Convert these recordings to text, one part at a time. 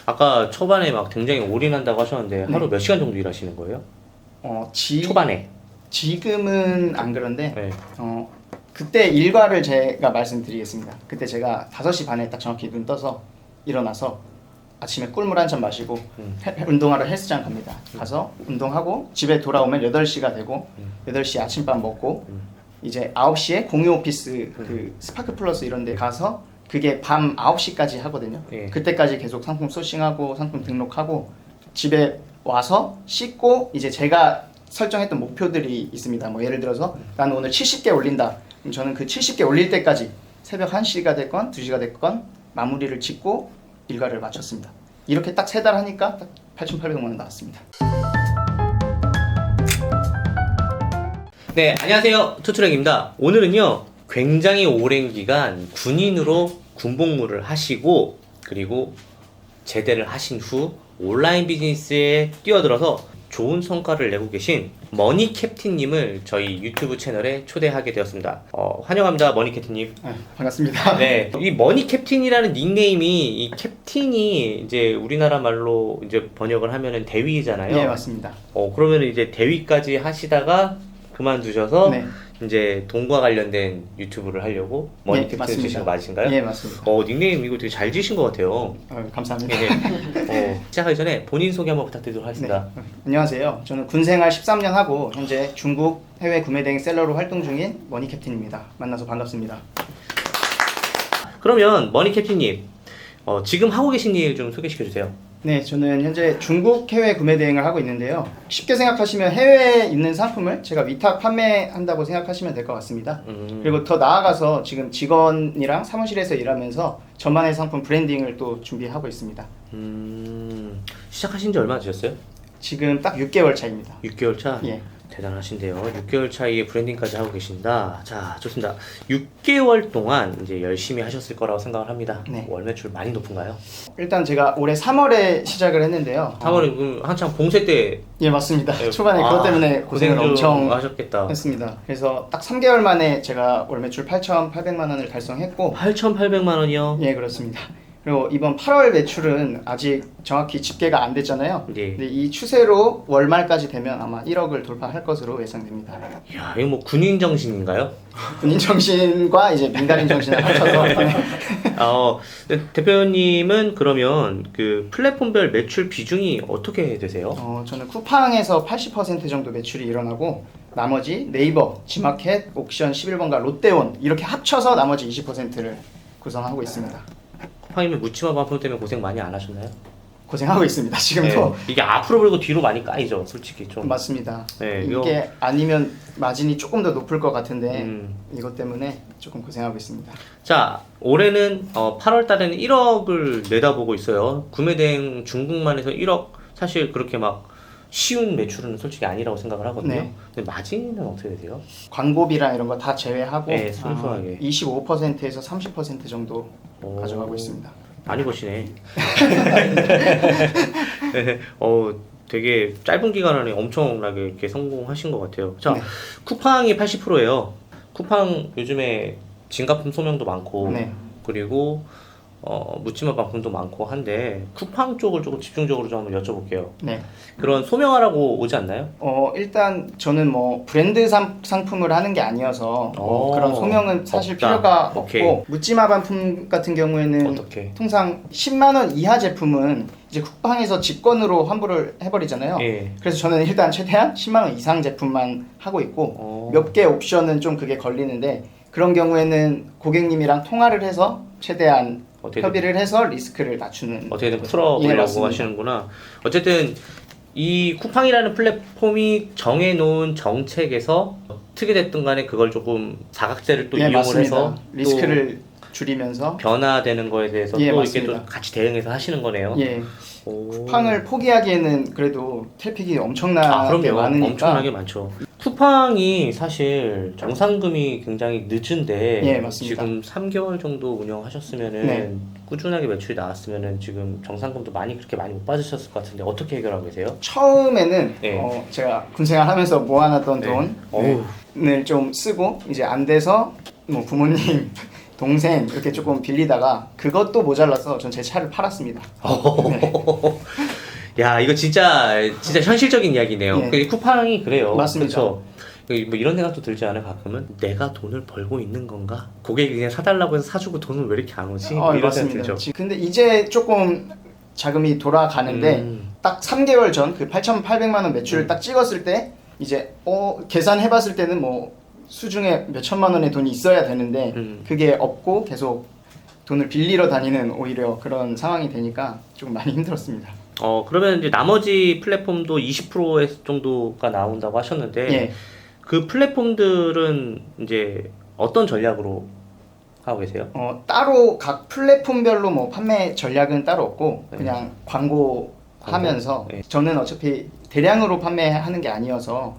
아까 초반에 막 굉장히 올인한다고 하셨는데 하루 네. 몇 시간 정도 일하시는 거예요? 초반에. 지금은 안 그런데 네. 그때 일과를 제가 말씀드리겠습니다. 그때 제가 5시 반에 딱 정확히 눈 떠서 일어나서 아침에 꿀물 한 잔 마시고 운동하러 헬스장 갑니다. 가서 운동하고 집에 돌아오면 8시가 되고 8시에 아침밥 먹고 이제 9시에 공유 오피스 그 스파크 플러스 이런 데 가서 그게 밤 9시까지 하거든요. 예. 그때까지 계속 상품 소싱하고 상품 등록하고 집에 와서 씻고 이제 제가 설정했던 목표들이 있습니다. 뭐 예를 들어서 나는 오늘 70개 올린다. 그럼 저는 그 70개 올릴 때까지 새벽 1시가 됐건 2시가 됐건 마무리를 짓고 일과를 마쳤습니다. 이렇게 딱 3달 하니까 딱 8,800만 원 나왔습니다. 네, 안녕하세요. 투트랙입니다. 오늘은요, 굉장히 오랜 기간 군인으로 군복무를 하시고, 그리고 제대를 하신 후 온라인 비즈니스에 뛰어들어서 좋은 성과를 내고 계신 머니캡틴님을 저희 유튜브 채널에 초대하게 되었습니다. 환영합니다, 머니캡틴님. 반갑습니다. 네, 이 머니캡틴이라는 닉네임이 이 캡틴이 이제 우리나라 말로 이제 번역을 하면은 대위잖아요. 네, 맞습니다. 그러면 이제 대위까지 하시다가 그만두셔서 네. 이제 돈과 관련된 유튜브를 하려고 머니캡틴 맞습니다. 지신 거 맞으신가요? 네, 맞습니다. 닉네임 이거 되게 잘 지으신 것 같아요. 감사합니다. 네. 시작하기 전에 본인 소개 한번 부탁드리도록 하겠습니다. 네. 안녕하세요. 저는 군생활 13년 하고 현재 중국 해외 구매 대행 셀러로 활동 중인 머니캡틴입니다. 만나서 반갑습니다. 그러면 머니캡틴님, 지금 하고 계신 일 좀 소개시켜 주세요. 네, 저는 현재 중국 해외 구매 대행을 하고 있는데요. 쉽게 생각하시면 해외에 있는 상품을 제가 위탁 판매한다고 생각하시면 될 것 같습니다. 그리고 더 나아가서 지금 직원이랑 사무실에서 일하면서 저만의 상품 브랜딩을 또 준비하고 있습니다. 시작하신 지 얼마나 되셨어요? 지금 딱 6개월 차입니다. 6개월 차? 예. 대단하신데요. 6개월 차이에 브랜딩까지 하고 계신다. 자, 좋습니다. 6개월 동안 이제 열심히 하셨을 거라고 생각을 합니다. 네. 월 매출 많이 높은가요? 일단 제가 올해 3월에 시작을 했는데요. 3월에 한창 봉쇄 때 예, 맞습니다. 초반에 그것 때문에 고생을 고생 좀 엄청 하셨겠다. 했습니다. 그래서 딱 3개월 만에 제가 월 매출 8,800만 원을 달성했고 8,800만 원이요? 예, 그렇습니다. 그리고 이번 8월 매출은 아직 정확히 집계가 안 됐잖아요. 네. 근데 이 추세로 월말까지 되면 아마 1억을 돌파할 것으로 예상됩니다. 야, 이거 뭐 군인 정신인가요? 군인 정신과 이제 민간인 정신을 합쳐서 대표님은 그러면 그 플랫폼별 매출 비중이 어떻게 되세요? 저는 쿠팡에서 80% 정도 매출이 일어나고 나머지 네이버, 지마켓, 옥션 11번가 롯데온 이렇게 합쳐서 나머지 20%를 구성하고 있습니다. 쿠팡이면 묻지마 반품 때문에 고생 많이 안 하셨나요? 고생하고 있습니다. 지금도. 네. 이게 앞으로 그리고 뒤로 많이 까이죠, 솔직히 좀. 맞습니다. 네, 이게 아니면 마진이 조금 더 높을 것 같은데 이것 때문에 조금 고생하고 있습니다. 자, 올해는 8월 달에는 1억을 내다보고 있어요. 구매대행 중국만 해서 1억 사실 그렇게 막 쉬운 매출은 솔직히 아니라고 생각을 하거든요. 네. 근데 마진은 어떻게 되세요? 광고비랑 이런 거 다 제외하고 네, 순수하게 25%에서 30% 정도 가져가고 있습니다. 많이 버시네. 네, 되게 짧은 기간 안에 엄청나게 이렇게 성공하신 것 같아요. 자, 네. 쿠팡이 80%예요. 쿠팡 요즘에 진가품 소명도 많고, 네. 그리고 묻지마 반품도 많고 한데 쿠팡 쪽을 조금 집중적으로 좀 한번 여쭤볼게요. 네. 그런 소명하라고 오지 않나요? 일단 저는 뭐 브랜드 상품을 하는 게 아니어서 그런 소명은 사실 없다. 필요가 오케이. 없고 묻지마 반품 같은 경우에는 어떻게? 통상 10만 원 이하 제품은 이제 쿠팡에서 직권으로 환불을 해버리잖아요. 예. 그래서 저는 일단 최대한 10만 원 이상 제품만 하고 있고 몇 개 옵션은 좀 그게 걸리는데 그런 경우에는 고객님이랑 통화를 해서 최대한 협의를 해서 리스크를 낮추는 어떻게든 풀어보려고 하시는구나. 어쨌든 이 쿠팡이라는 플랫폼이 정해놓은 정책에서 어떻게 됐든 간에 그걸 조금 사각지대를 또 이용을 맞습니다. 해서 리스크를 줄이면서 변화되는 거에 대해서 또 맞습니다. 이렇게 또 같이 대응해서 하시는 거네요. 예. 쿠팡을 포기하기에는 그래도 트래픽이 엄청나게 그럼요. 많으니까 엄청나게 많죠. 쿠팡이 사실 정산금이 굉장히 늦은데 예, 맞습니다. 지금 3개월 정도 운영하셨으면은 네. 꾸준하게 매출이 나왔으면은 지금 정산금도 그렇게 많이 못 받으셨을 것 같은데 어떻게 해결하고 계세요? 처음에는 네. 제가 군생활 하면서 모아놨던 네. 돈을 좀 쓰고 이제 안 돼서 뭐 부모님 동생 이렇게 조금 빌리다가 그것도 모자라서 전 제 차를 팔았습니다. 네. 야, 이거 진짜 현실적인 이야기네요. 예. 그 쿠팡이 그래요. 맞습니다. 그쵸? 뭐 이런 생각도 들지 않아요? 가끔은 내가 돈을 벌고 있는 건가? 고객이 그냥 사달라고 해서 사주고 돈은 왜 이렇게 안 오지? 뭐 이런 생각 맞습니다. 들죠. 근데 이제 조금 자금이 돌아가는데 딱 3개월 전 그 8,800만 원 매출을 딱 찍었을 때 이제 계산해봤을 때는 뭐 수중에 몇 천만 원의 돈이 있어야 되는데 그게 없고 계속 돈을 빌리러 다니는 오히려 그런 상황이 되니까 좀 많이 힘들었습니다. 그러면 이제 나머지 플랫폼도 20% 정도가 나온다고 하셨는데 예. 그 플랫폼들은 이제 어떤 전략으로 하고 계세요? 따로 각 플랫폼별로 뭐 판매 전략은 따로 없고 그냥 광고 하면서 네. 저는 어차피 대량으로 판매하는 게 아니어서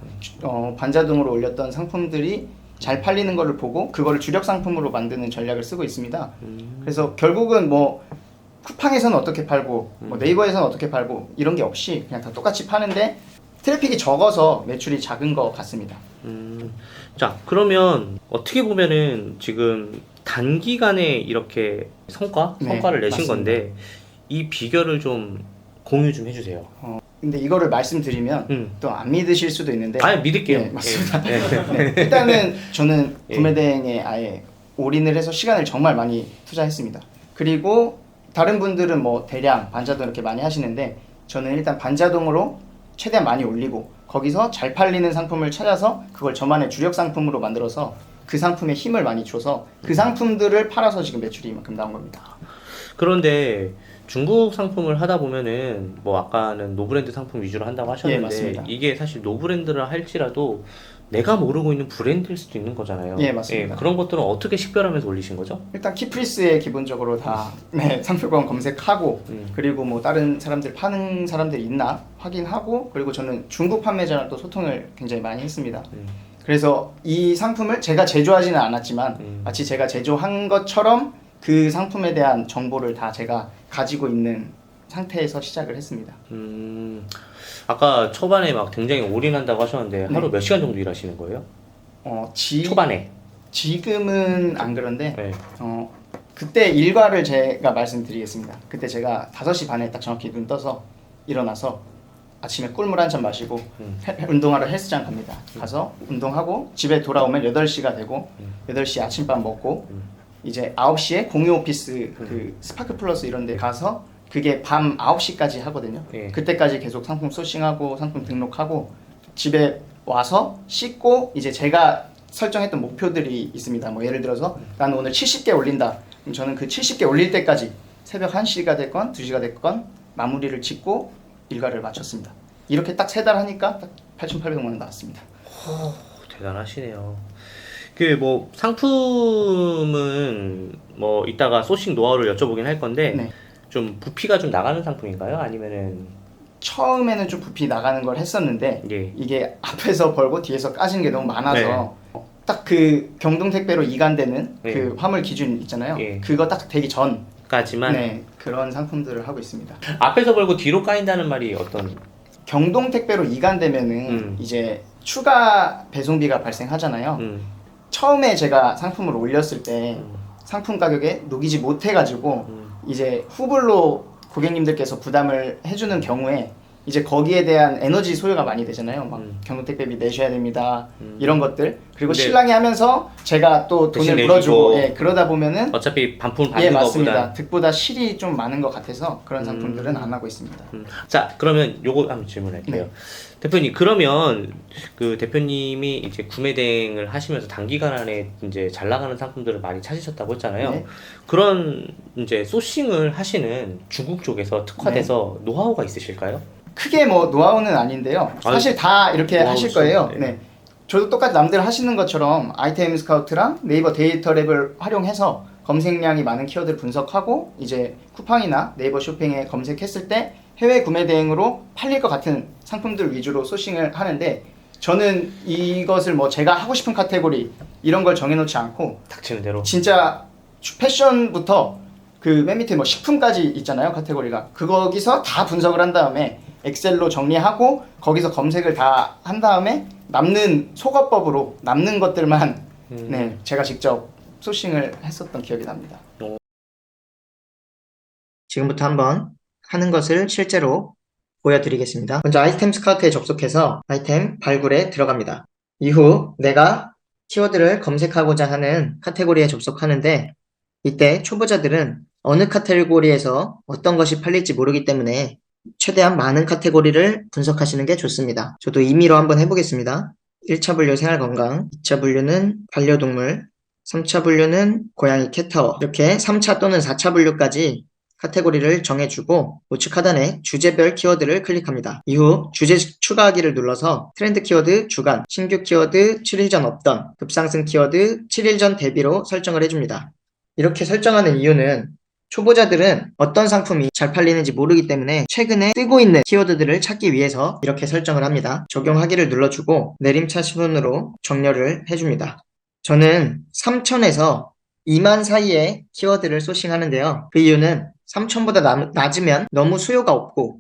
반자동으로 올렸던 상품들이 잘 팔리는 거를 보고 그거를 주력 상품으로 만드는 전략을 쓰고 있습니다. 그래서 결국은 뭐 쿠팡에서는 어떻게 팔고 뭐 네이버에서는 어떻게 팔고 이런 게 없이 그냥 다 똑같이 파는데 트래픽이 적어서 매출이 작은 것 같습니다. 자, 그러면 어떻게 보면은 지금 단기간에 이렇게 성과를 네, 내신 맞습니다. 건데 이 비결을 좀 공유 좀 해주세요. 근데 이거를 말씀드리면 또 안 믿으실 수도 있는데 아니, 믿을게요. 네, 맞습니다. 예. 네, 일단은 저는 예. 구매대행에 아예 올인을 해서 시간을 정말 많이 투자했습니다. 그리고 다른 분들은 뭐 대량, 반자동 이렇게 많이 하시는데 저는 일단 반자동으로 최대한 많이 올리고 거기서 잘 팔리는 상품을 찾아서 그걸 저만의 주력 상품으로 만들어서 그 상품에 힘을 많이 줘서 그 상품들을 팔아서 지금 매출이 이만큼 나온 겁니다. 그런데 중국 상품을 하다 보면은 뭐 아까는 노브랜드 상품 위주로 한다고 예, 하셨는데 맞습니다. 이게 사실 노브랜드를 할지라도 내가 모르고 있는 브랜드일 수도 있는 거잖아요. 예, 맞습니다. 그런 것들은 어떻게 식별하면서 올리신 거죠? 일단 키프리스에 기본적으로 다 상표권 검색하고 그리고 뭐 다른 사람들 파는 사람들이 있나 확인하고 그리고 저는 중국 판매자랑 또 소통을 굉장히 많이 했습니다. 그래서 이 상품을 제가 제조하지는 않았지만 마치 제가 제조한 것처럼 그 상품에 대한 정보를 다 제가 가지고 있는 상태에서 시작을 했습니다. 아까 초반에 막 굉장히 올인한다고 하셨는데 하루 몇 시간 정도 일하시는 거예요? 초반에. 지금은 안 그런데 네. 그때 일과를 제가 말씀드리겠습니다. 그때 제가 5시 반에 딱 정확히 눈 떠서 일어나서 아침에 꿀물 한 잔 마시고 운동하러 헬스장 갑니다. 가서 운동하고 집에 돌아오면 8시가 되고 8시에 아침밥 먹고 이제 9시에 공유 오피스 그 스파크 플러스 이런 데 가서 그게 밤 9시까지 하거든요. 예. 그때까지 계속 상품 소싱하고 상품 등록하고 집에 와서 씻고 이제 제가 설정했던 목표들이 있습니다. 뭐 예를 들어서 나는 오늘 70개 올린다. 그럼 저는 그 70개 올릴 때까지 새벽 1시가 됐건 2시가 됐건 마무리를 짓고 일과를 마쳤습니다. 이렇게 딱 3달 하니까 딱 8,800만 원 나왔습니다. 대단하시네요. 그 뭐 상품은 뭐 이따가 소싱 노하우를 여쭤보긴 할 건데 네. 좀 부피가 좀 나가는 상품인가요? 아니면은 처음에는 좀 부피 나가는 걸 했었는데 예. 이게 앞에서 벌고 뒤에서 까진 게 너무 많아서 딱 그 경동택배로 이관되는 네. 그 화물 기준 있잖아요. 예. 그거 딱 되기 전 까지만 그런 상품들을 하고 있습니다. 앞에서 벌고 뒤로 까인다는 말이 어떤 경동택배로 이관되면은 이제 추가 배송비가 발생하잖아요. 처음에 제가 상품을 올렸을 때 상품 가격에 녹이지 못해가지고 이제 후불로 고객님들께서 부담을 해주는 경우에 이제 거기에 대한 에너지 소요가 많이 되잖아요. 막 경동택배비 내셔야 됩니다. 이런 것들. 그리고 근데 신랑이 하면서 제가 또 대신 돈을 내주고 물어주고 그러다 보면은 어차피 반품 예, 받는 맞습니다. 것보다 득보다 실이 좀 많은 것 같아서 그런 상품들은 안 하고 있습니다. 자, 그러면 요거 한번 질문할게요. 네. 대표님, 그러면 그 대표님이 이제 구매 대행을 하시면서 단기간 안에 이제 잘 나가는 상품들을 많이 찾으셨다고 했잖아요. 네. 그런 이제 소싱을 하시는 중국 쪽에서 특화돼서 노하우가 있으실까요? 크게 뭐 노하우는 아닌데요. 사실 다 이렇게 노하우 하실 거예요. 네. 네. 저도 똑같이 남들 하시는 것처럼 아이템 스카우트랑 네이버 데이터 랩을 활용해서 검색량이 많은 키워드를 분석하고 이제 쿠팡이나 네이버 쇼핑에 검색했을 때 해외 구매 대행으로 팔릴 것 같은 상품들 위주로 소싱을 하는데 저는 이것을 뭐 제가 하고 싶은 카테고리 이런 걸 정해놓지 않고 닥치는 대로. 진짜 패션부터 그 맨 밑에 뭐 식품까지 있잖아요, 카테고리가. 거기서 다 분석을 한 다음에 엑셀로 정리하고 거기서 검색을 다 한 다음에 남는 속어법으로 남는 것들만 네, 제가 직접 소싱을 했었던 기억이 납니다. 지금부터 한번 하는 것을 실제로 보여드리겠습니다. 먼저 아이템 스카우트에 접속해서 아이템 발굴에 들어갑니다. 이후 내가 키워드를 검색하고자 하는 카테고리에 접속하는데 이때 초보자들은 어느 카테고리에서 어떤 것이 팔릴지 모르기 때문에 최대한 많은 카테고리를 분석하시는 게 좋습니다. 저도 임의로 한번 해보겠습니다. 1차 분류 생활건강, 2차 분류는 반려동물, 3차 분류는 고양이 캣타워, 이렇게 3차 또는 4차 분류까지 카테고리를 정해주고 우측 하단에 주제별 키워드를 클릭합니다. 이후 주제 추가하기를 눌러서 트렌드 키워드 주간, 신규 키워드 7일 전 없던, 급상승 키워드 7일 전 대비로 설정을 해줍니다. 이렇게 설정하는 이유는 초보자들은 어떤 상품이 잘 팔리는지 모르기 때문에 최근에 뜨고 있는 키워드들을 찾기 위해서 이렇게 설정을 합니다. 적용하기를 눌러주고 내림차순으로 정렬을 해줍니다. 저는 3,000에서 2만 사이의 키워드를 소싱하는데요. 그 이유는 3,000보다 낮으면 너무 수요가 없고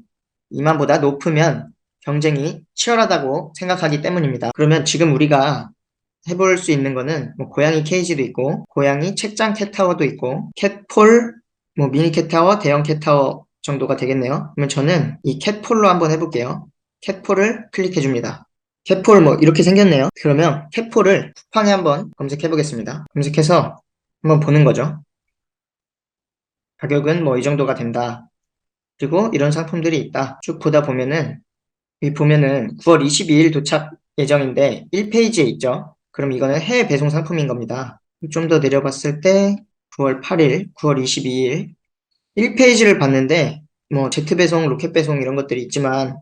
2만보다 높으면 경쟁이 치열하다고 생각하기 때문입니다. 그러면 지금 우리가 해볼 수 있는 거는 뭐 고양이 케이지도 있고 고양이 책장 캣타워도 있고 캣폴, 뭐 미니 캣타워, 대형 캣타워 정도가 되겠네요. 그러면 저는 이 캣폴로 한번 해볼게요. 캣폴을 클릭해 줍니다. 캣폴 뭐 이렇게 생겼네요. 그러면 캣폴을 쿠팡에 한번 검색해 보겠습니다. 검색해서 한번 보는 거죠. 가격은 뭐 이 정도가 된다. 그리고 이런 상품들이 있다. 쭉 보다 보면은 여기 보면은 9월 22일 도착 예정인데 1페이지에 있죠. 그럼 이거는 해외 배송 상품인 겁니다. 좀 더 내려봤을 때 9월 8일, 9월 22일 1페이지를 봤는데 뭐 제트 배송, 로켓 배송 이런 것들이 있지만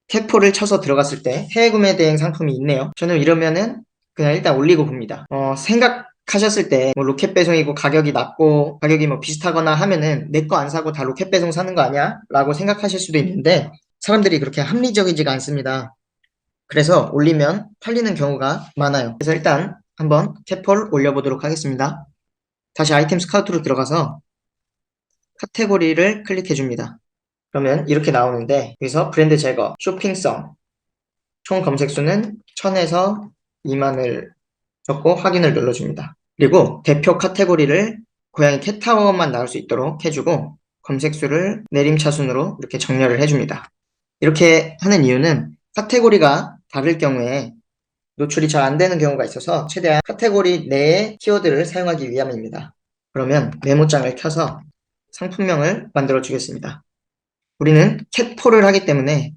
캣폴을 쳐서 들어갔을 때 해외 구매 대행 상품이 있네요. 저는 이러면은 그냥 일단 올리고 봅니다. 생각하셨을 때 뭐 로켓 배송이고 가격이 낮고 가격이 뭐 비슷하거나 하면은 내 거 안 사고 다 로켓 배송 사는 거 아니야? 라고 생각하실 수도 있는데 사람들이 그렇게 합리적이지가 않습니다. 그래서 올리면 팔리는 경우가 많아요. 그래서 일단 한번 캣폴 올려보도록 하겠습니다. 다시 아이템 스카우트로 들어가서 카테고리를 클릭해 줍니다. 그러면 이렇게 나오는데 여기서 브랜드 제거, 쇼핑성, 총 검색수는 1000에서 2만을 적고 확인을 눌러줍니다. 그리고 대표 카테고리를 고양이 캣타워만 나올 수 있도록 해주고 검색수를 내림차순으로 이렇게 정렬을 해줍니다. 이렇게 하는 이유는 카테고리가 다를 경우에 노출이 잘 안 되는 경우가 있어서 최대한 카테고리 내의 키워드를 사용하기 위함입니다. 그러면 메모장을 켜서 상품명을 만들어 주겠습니다. 우리는 캣폴을 하기 때문에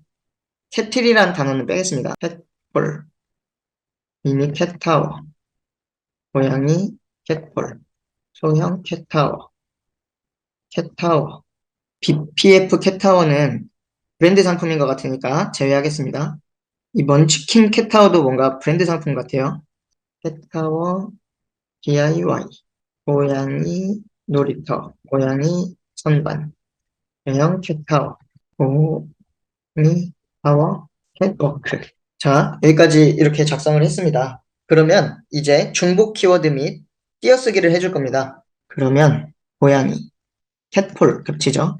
캣틸이라는 단어는 빼겠습니다. 캣폴, 미니 캣타워, 고양이 캣폴, 소형 캣타워, 캣타워, BPF 캣타워는 브랜드 상품인 것 같으니까 제외하겠습니다. 이 먼치킨 캣타워도 뭔가 브랜드 상품 같아요. 캣타워 DIY, 고양이 놀이터, 고양이 선반, 대형 캣타워, 고양이 타워, 캣워크. 자, 여기까지 이렇게 작성을 했습니다. 그러면 이제 중복 키워드 및 띄어쓰기를 해줄 겁니다. 그러면 고양이, 캣폴 겹치죠?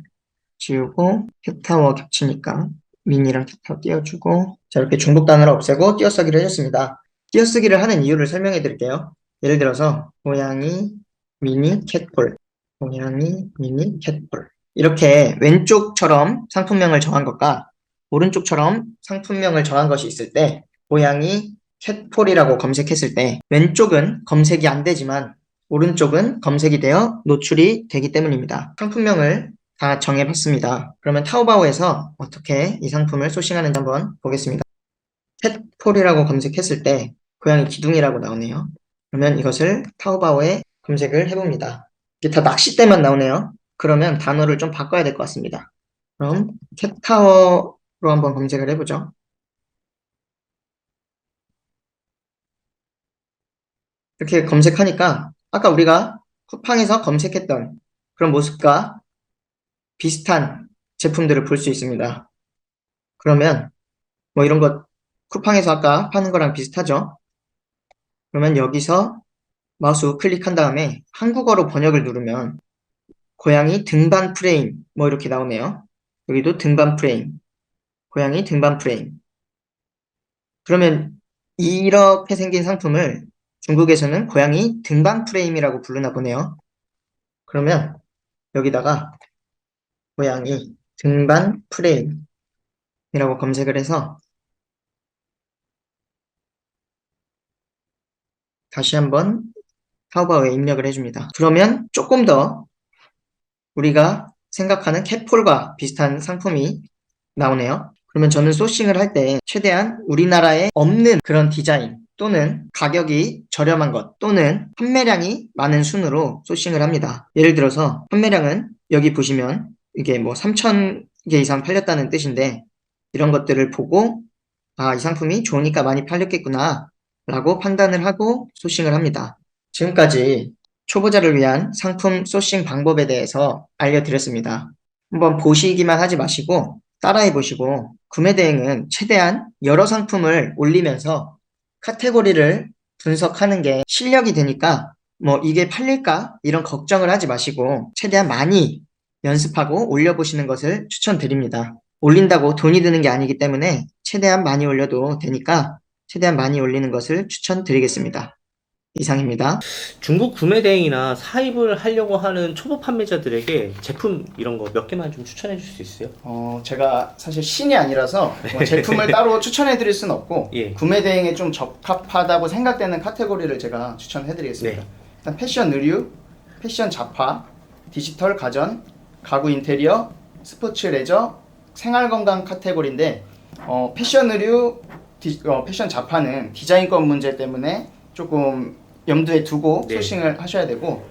지우고 캣타워 겹치니까 미니랑 캣타워 띄워주고 자 이렇게 중복 단어를 없애고 띄어쓰기를 해줬습니다. 띄어쓰기를 하는 이유를 설명해 드릴게요. 예를 들어서 고양이 미니 캣폴 고양이 미니 캣폴 이렇게 왼쪽처럼 상품명을 정한 것과 오른쪽처럼 상품명을 정한 것이 있을 때 고양이 캣폴이라고 검색했을 때 왼쪽은 검색이 안 되지만 오른쪽은 검색이 되어 노출이 되기 때문입니다. 상품명을 다 정해봤습니다. 그러면 타오바오에서 어떻게 이 상품을 소싱하는지 한번 보겠습니다. 캣폴이라고 검색했을 때 고양이 기둥이라고 나오네요. 그러면 이것을 타오바오에 검색을 해봅니다. 이게 다 낚싯대만 나오네요. 그러면 단어를 좀 바꿔야 될 것 같습니다. 그럼 캣타워로 한번 검색을 해보죠. 이렇게 검색하니까 아까 우리가 쿠팡에서 검색했던 그런 모습과 비슷한 제품들을 볼 수 있습니다. 그러면 뭐 이런 것 쿠팡에서 아까 파는 거랑 비슷하죠? 그러면 여기서 마우스 우클릭한 다음에 한국어로 번역을 누르면 고양이 등반 프레임 뭐 이렇게 나오네요. 여기도 등반 프레임, 고양이 등반 프레임. 그러면 이렇게 생긴 상품을 중국에서는 고양이 등반 프레임이라고 부르나 보네요. 그러면 여기다가 고양이 등반 프레임이라고 검색을 해서 다시 한번 타오바오에 입력을 해줍니다. 그러면 조금 더 우리가 생각하는 캣폴과 비슷한 상품이 나오네요. 그러면 저는 소싱을 할 때 최대한 우리나라에 없는 그런 디자인 또는 가격이 저렴한 것 또는 판매량이 많은 순으로 소싱을 합니다. 예를 들어서 판매량은 여기 보시면 이게 뭐 3,000개 이상 팔렸다는 뜻인데 이런 것들을 보고 아, 이 상품이 좋으니까 많이 팔렸겠구나 라고 판단을 하고 소싱을 합니다. 지금까지 초보자를 위한 상품 소싱 방법에 대해서 알려드렸습니다. 한번 보시기만 하지 마시고 따라해 보시고 구매 대행은 최대한 여러 상품을 올리면서 카테고리를 분석하는 게 실력이 되니까 뭐 이게 팔릴까 이런 걱정을 하지 마시고 최대한 많이 연습하고 올려보시는 것을 추천드립니다. 올린다고 돈이 드는 게 아니기 때문에 최대한 많이 올려도 되니까 최대한 많이 올리는 것을 추천드리겠습니다. 이상입니다. 중국 구매 대행이나 사입을 하려고 하는 초보 판매자들에게 제품 이런 거 몇 개만 좀 추천해 줄 수 있어요? 제가 사실 신이 아니라서 뭐 제품을 따로 추천해 드릴 수는 없고 예. 구매 대행에 좀 적합하다고 생각되는 카테고리를 제가 추천해 드리겠습니다. 네. 일단 패션 의류, 패션 잡화, 디지털 가전, 가구 인테리어, 스포츠 레저, 생활 건강 카테고리인데 패션 의류, 패션 잡화는 디자인권 문제 때문에 조금 염두에 두고 네. 소싱을 하셔야 되고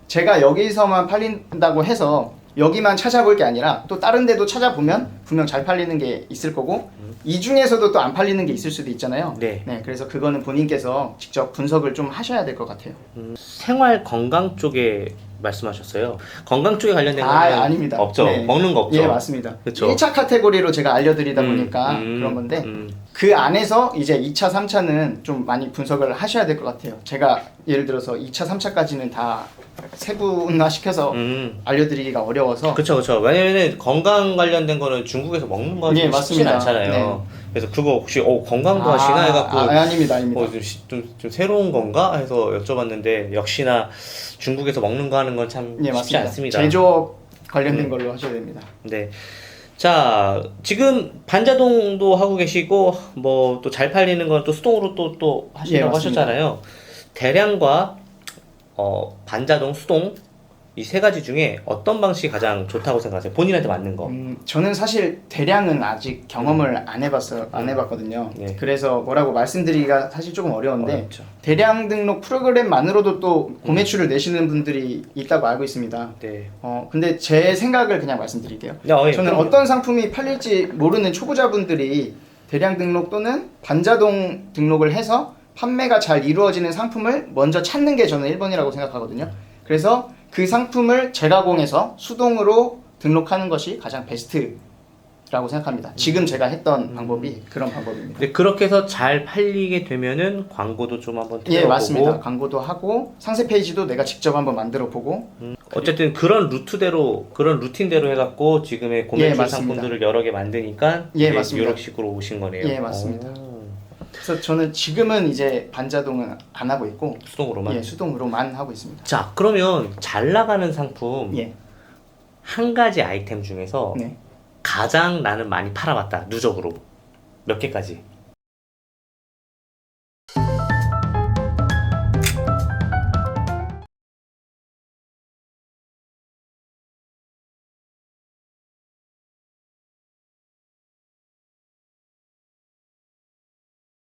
제가 여기서만 팔린다고 해서 여기만 찾아볼 게 아니라 또 다른 데도 찾아보면 분명 잘 팔리는 게 있을 거고 이 중에서도 또 안 팔리는 게 있을 수도 있잖아요. 네. 그래서 그거는 본인께서 직접 분석을 좀 하셔야 될 것 같아요. 생활 건강 쪽에 말씀하셨어요. 건강 쪽에 관련된 거는 아닙니다. 없죠. 네. 먹는 거 없죠. 예, 맞습니다. 그쵸. 1차 카테고리로 제가 알려드리다 보니까 그런 건데 그 안에서 이제 2차, 3차는 좀 많이 분석을 하셔야 될 것 같아요. 제가 예를 들어서 2차, 3차까지는 다 세분화시켜서 알려드리기가 어려워서 그쵸. 왜냐면은 건강 관련된 거는 중국에서 먹는 거 예, 쉽진 맞습니다. 않잖아요. 그래서 그거 혹시 건강도 하시나 해갖고 아닙니다. 좀 새로운 건가 해서 여쭤봤는데 역시나 중국에서 먹는 거 하는 건 참 예, 쉽지 맞습니다. 않습니다. 제조업 관련된 걸로 하셔야 됩니다. 네. 자, 지금 반자동도 하고 계시고 뭐 또 잘 팔리는 건 또 수동으로 또 예, 하신다고 맞습니다. 하셨잖아요. 대량과 반자동, 수동 이 세 가지 중에 어떤 방식이 가장 좋다고 생각하세요? 본인한테 맞는 거. 저는 사실 대량은 아직 경험을 안 해봤거든요. 네. 그래서 뭐라고 말씀드리기가 사실 조금 어려운데 어렵죠. 대량 등록 프로그램만으로도 또 고매출을 내시는 분들이 있다고 알고 있습니다. 네. 근데 제 생각을 그냥 말씀드릴게요. 예, 저는 그럼요. 어떤 상품이 팔릴지 모르는 초보자분들이 대량 등록 또는 반자동 등록을 해서 판매가 잘 이루어지는 상품을 먼저 찾는 게 저는 1번이라고 생각하거든요. 그래서 그 상품을 재가공해서 수동으로 등록하는 것이 가장 베스트라고 생각합니다. 지금 제가 했던 방법이 그런 방법입니다. 근데 그렇게 해서 잘 팔리게 되면은 광고도 좀 한번 예, 맞습니다. 틀어보고 광고도 하고 상세 페이지도 내가 직접 한번 만들어 보고 어쨌든 그런 루틴대로 해갖고 지금의 예, 고매출 맞습니다. 상품들을 여러 개 만드니까 예, 이제 맞습니다. 이런 식으로 오신 거네요. 예, 맞습니다. 오, 그래서 저는 지금은 이제 반자동은 안 하고 있고 수동으로만. 예, 수동으로만 하고 있습니다. 자, 그러면 잘 나가는 상품 예. 한 가지 아이템 중에서 네. 가장 나는 많이 팔아봤다 누적으로 몇 개까지?